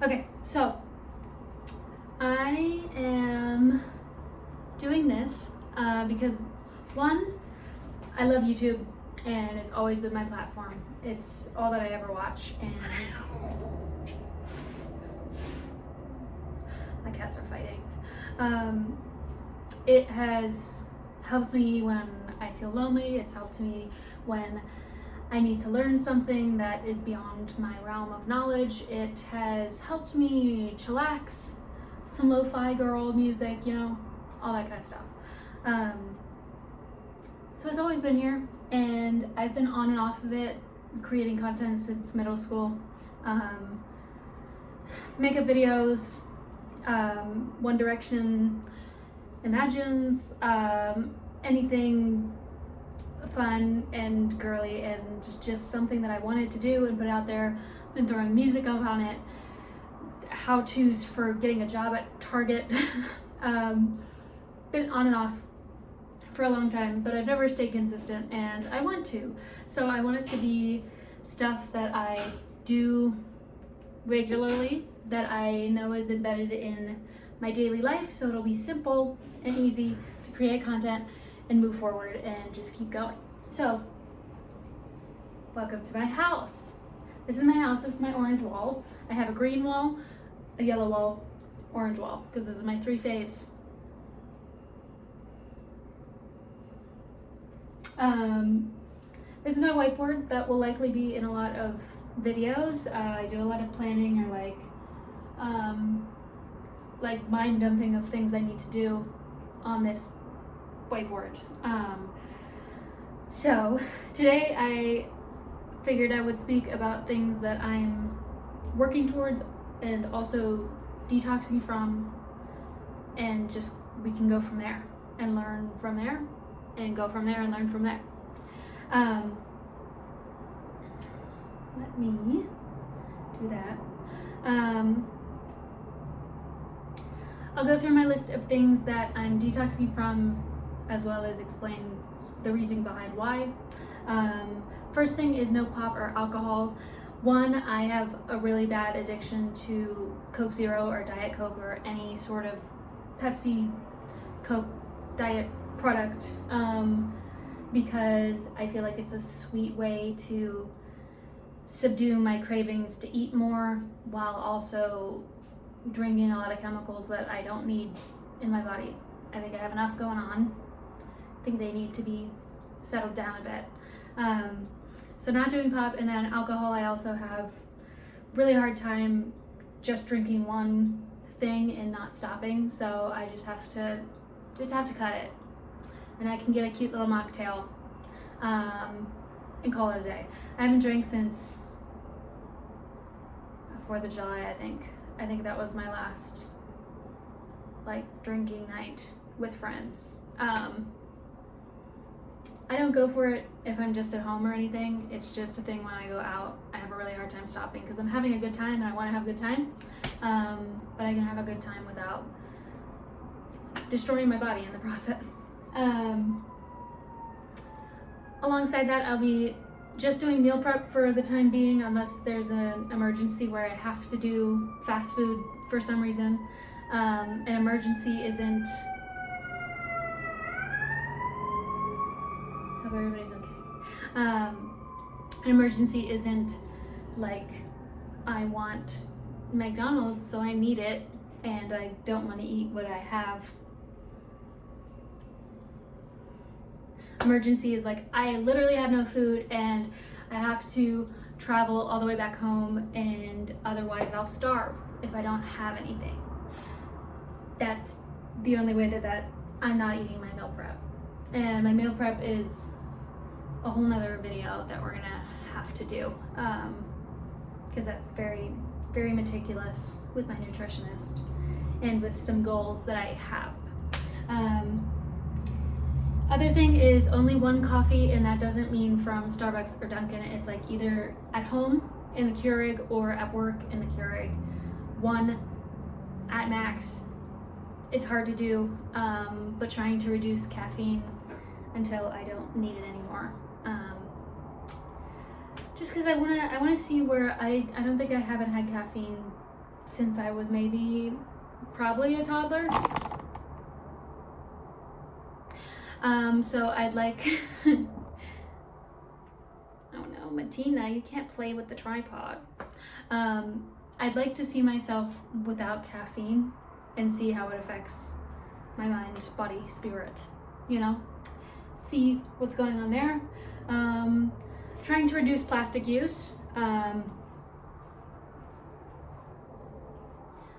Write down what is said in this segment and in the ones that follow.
Okay, so I am doing this because one, I love YouTube and it's always been my platform. It's all that I ever watch, and my cats are fighting. It has helped me when I feel lonely. It's helped me when I need to learn something that is beyond my realm of knowledge. It has helped me chillax, some lo-fi girl music, all that kind of stuff. So it's always been here, and I've been on and off of it, creating content since middle school. Makeup videos, One Direction, Imagines, anything fun and girly and just something that I wanted to do and put out there. Been throwing music up on it, how-tos for getting a job at Target. Been on and off for a long time, but I've never stayed consistent, and I want to. So I want it to be stuff that I do regularly, that I know is embedded in my daily life, so it'll be simple and easy to create content and move forward and just keep going. So, welcome to my house. This is my house. This is my orange wall. I have a green wall, a yellow wall, orange wall, because those are my three faves. This is my whiteboard that will likely be in a lot of videos. I do a lot of planning, or like mind dumping of things I need to do on this whiteboard. So today I figured I would speak about things that I'm working towards and also detoxing from, and just we can go from there and learn from there and go from there and learn from there. Let me do that. I'll go through my list of things that I'm detoxing from, as well as explain the reason behind why. First thing is no pop or alcohol. One, I have a really bad addiction to Coke Zero or Diet Coke or any sort of Pepsi, Coke, diet product, because I feel like it's a sweet way to subdue my cravings to eat more, while also drinking a lot of chemicals that I don't need in my body. I think I have enough going on. I think they need to be settled down a bit. So not doing pop. And then alcohol, I also have really hard time just drinking one thing and not stopping. So I just have to cut it. And I can get a cute little mocktail and call it a day. I haven't drank since 4th of July, I think. I think that was my last drinking night with friends. I don't go for it if I'm just at home or anything. It's just a thing when I go out. I have a really hard time stopping because I'm having a good time and I want to have a good time. But I can have a good time without destroying my body in the process. Alongside that, I'll be just doing meal prep for the time being, unless there's an emergency where I have to do fast food for some reason. An emergency isn't... Hope everybody's okay. An emergency isn't like I want McDonald's, so I need it, and I don't want to eat what I have. Emergency is like I literally have no food and I have to travel all the way back home, and otherwise I'll starve if I don't have anything. That's the only way that I'm not eating my meal prep. And my meal prep is a whole nother video that we're gonna have to do, because that's very, very meticulous with my nutritionist and with some goals that I have. Other thing is only one coffee, and that doesn't mean from Starbucks or Dunkin'. It's like either at home in the Keurig or at work in the Keurig. One at max. It's hard to do, but trying to reduce caffeine until I don't need it anymore. Just because I wanna see where I don't think I haven't had caffeine since I was probably a toddler. So I'd like, oh no, Martina, you can't play with the tripod. I'd like to see myself without caffeine and see how it affects my mind, body, spirit, see what's going on there. Trying to reduce plastic use.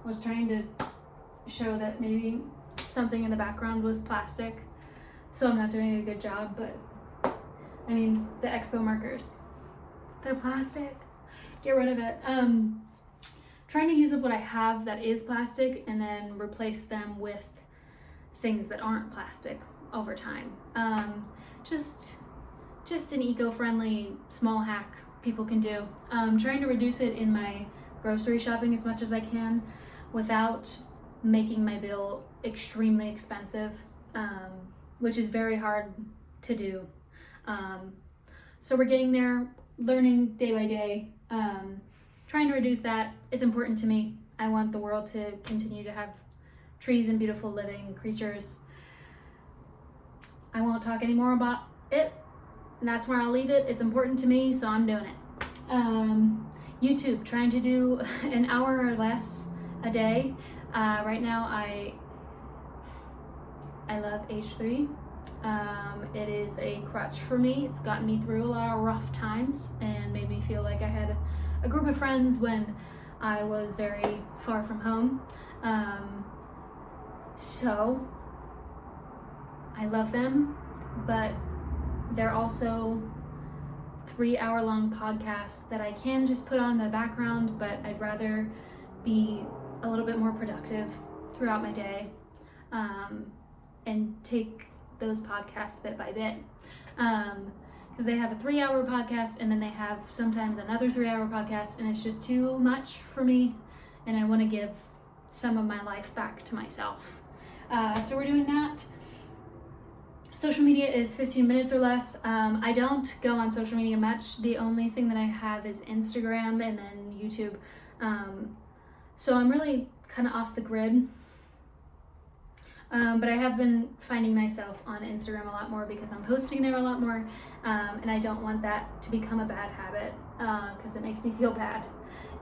Was trying to show that maybe something in the background was plastic, so I'm not doing a good job, but I mean, the expo markers, they're plastic, get rid of it. Trying to use up what I have that is plastic and then replace them with things that aren't plastic over time. Just an eco-friendly small hack people can do. Trying to reduce it in my grocery shopping as much as I can without making my bill extremely expensive, which is very hard to do. So we're getting there, learning day by day, trying to reduce that. It's important to me. I want the world to continue to have trees and beautiful living creatures. I won't talk anymore about it, and that's where I'll leave it. It's important to me, so I'm doing it. YouTube, trying to do an hour or less a day. Right now I love H3. It is a crutch for me. It's gotten me through a lot of rough times and made me feel like I had a group of friends when I was very far from home. So I love them, but they're also 3-hour-long podcasts that I can just put on in the background, but I'd rather be a little bit more productive throughout my day, and take those podcasts bit by bit, because they have a 3-hour podcast and then they have sometimes another 3-hour podcast, and it's just too much for me, and I want to give some of my life back to myself. So we're doing that. Social media is 15 minutes or less. I don't go on social media much. The only thing that I have is Instagram and then YouTube. So I'm really kind of off the grid. But I have been finding myself on Instagram a lot more because I'm posting there a lot more. And I don't want that to become a bad habit, because it makes me feel bad.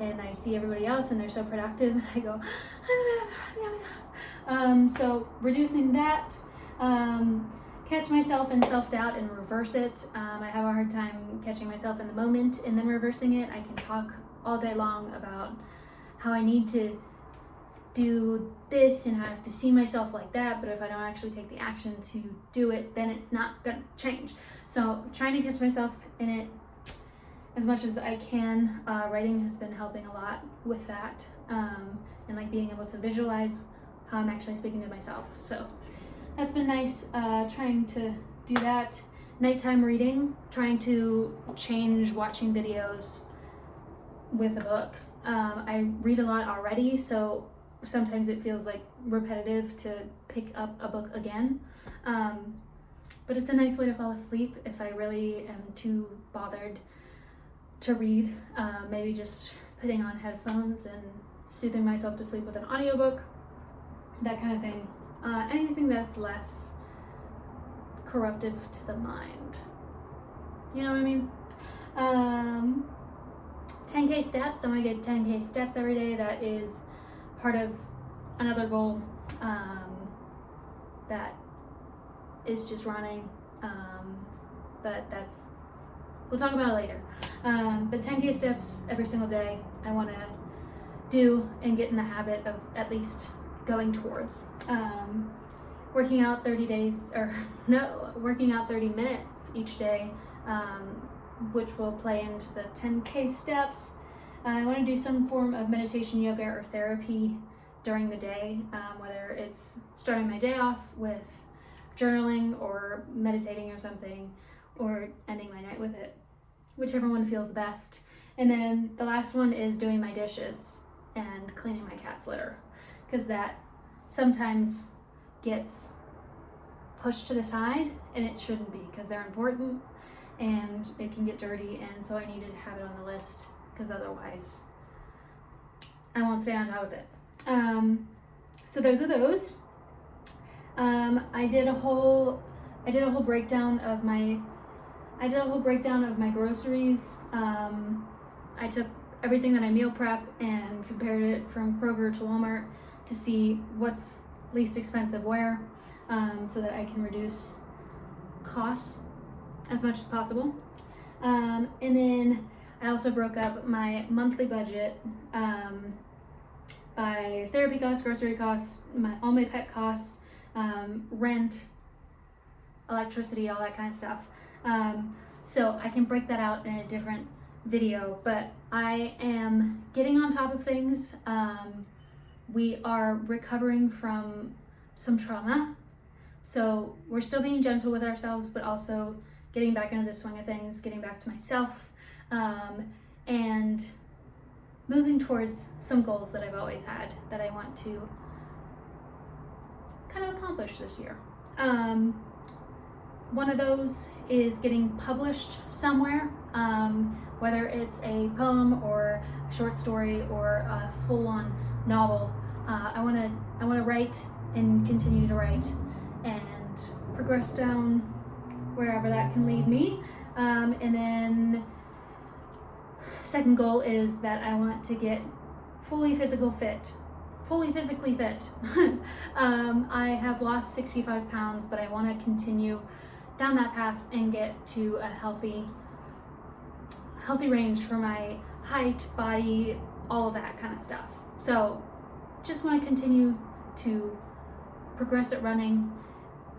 And I see everybody else and they're so productive and I go, so reducing that. Catch myself in self-doubt and reverse it. I have a hard time catching myself in the moment and then reversing it. I can talk all day long about how I need to do this and how I have to see myself like that, but if I don't actually take the action to do it, then it's not gonna change. So trying to catch myself in it as much as I can. Writing has been helping a lot with that, and like being able to visualize how I'm actually speaking to myself. So that's been nice, trying to do that. Nighttime reading, trying to change watching videos with a book. I read a lot already, so sometimes it feels like repetitive to pick up a book again. But it's a nice way to fall asleep if I really am too bothered to read. Maybe just putting on headphones and soothing myself to sleep with an audiobook, that kind of thing. Anything that's less corruptive to the mind. You know what I mean? 10K steps. I want to get 10K steps every day. That is part of another goal, that is just running. But we'll talk about it later. But 10K steps every single day I want to do and get in the habit of at least going towards. Working out 30 minutes each day, which will play into the 10K steps. I want to do some form of meditation, yoga, or therapy during the day, whether it's starting my day off with journaling or meditating or something, or ending my night with it, whichever one feels best. And then the last one is doing my dishes and cleaning my cat's litter, because that sometimes gets pushed to the side, and it shouldn't be, because they're important and it can get dirty, and so I needed to have it on the list, because otherwise I won't stay on top of it. So those are those. I did a whole breakdown of my groceries. I took everything that I meal prep and compared it from Kroger to Walmart to see what's least expensive where, so that I can reduce costs as much as possible. And then I also broke up my monthly budget by therapy costs, grocery costs, all my pet costs, rent, electricity, all that kind of stuff. So I can break that out in a different video, but I am getting on top of things. We are recovering from some trauma, so we're still being gentle with ourselves, but also getting back into the swing of things, getting back to myself, and moving towards some goals that I've always had that I want to kind of accomplish this year. One of those is getting published somewhere, whether it's a poem or a short story or a full-on novel. I want to write and continue to write and progress down wherever that can lead me. And then second goal is that I want to get fully physically fit. I have lost 65 pounds, but I want to continue down that path and get to a healthy range for my height, body, all of that kind of stuff. So just want to continue to progress at running,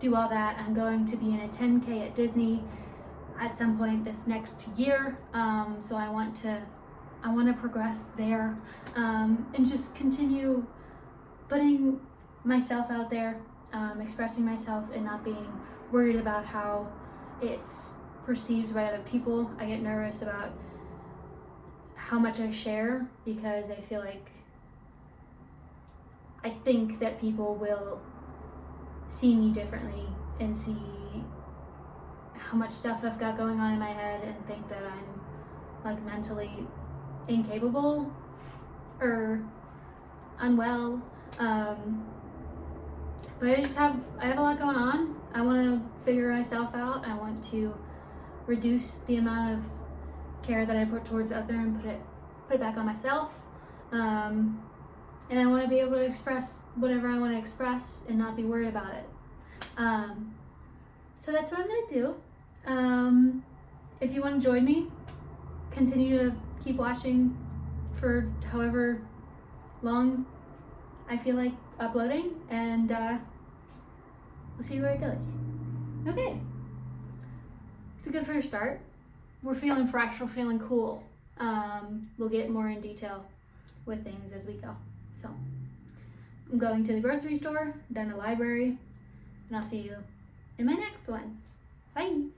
do all that. I'm going to be in a 10K at Disney at some point this next year. So I want to progress there, and just continue putting myself out there, expressing myself and not being worried about how it's perceived by other people. I get nervous about how much I share because I think that people will see me differently and see how much stuff I've got going on in my head and think that I'm like mentally incapable or unwell. But I have a lot going on. I want to figure myself out. I want to reduce the amount of care that I put towards other and put it back on myself. And I want to be able to express whatever I want to express and not be worried about it. So that's what I'm going to do. If you want to join me, continue to keep watching for however long I feel like uploading, and we'll see where it goes. Okay. It's a good first start. We're feeling fresh, we're feeling cool. We'll get more in detail with things as we go. So I'm going to the grocery store, then the library, and I'll see you in my next one. Bye.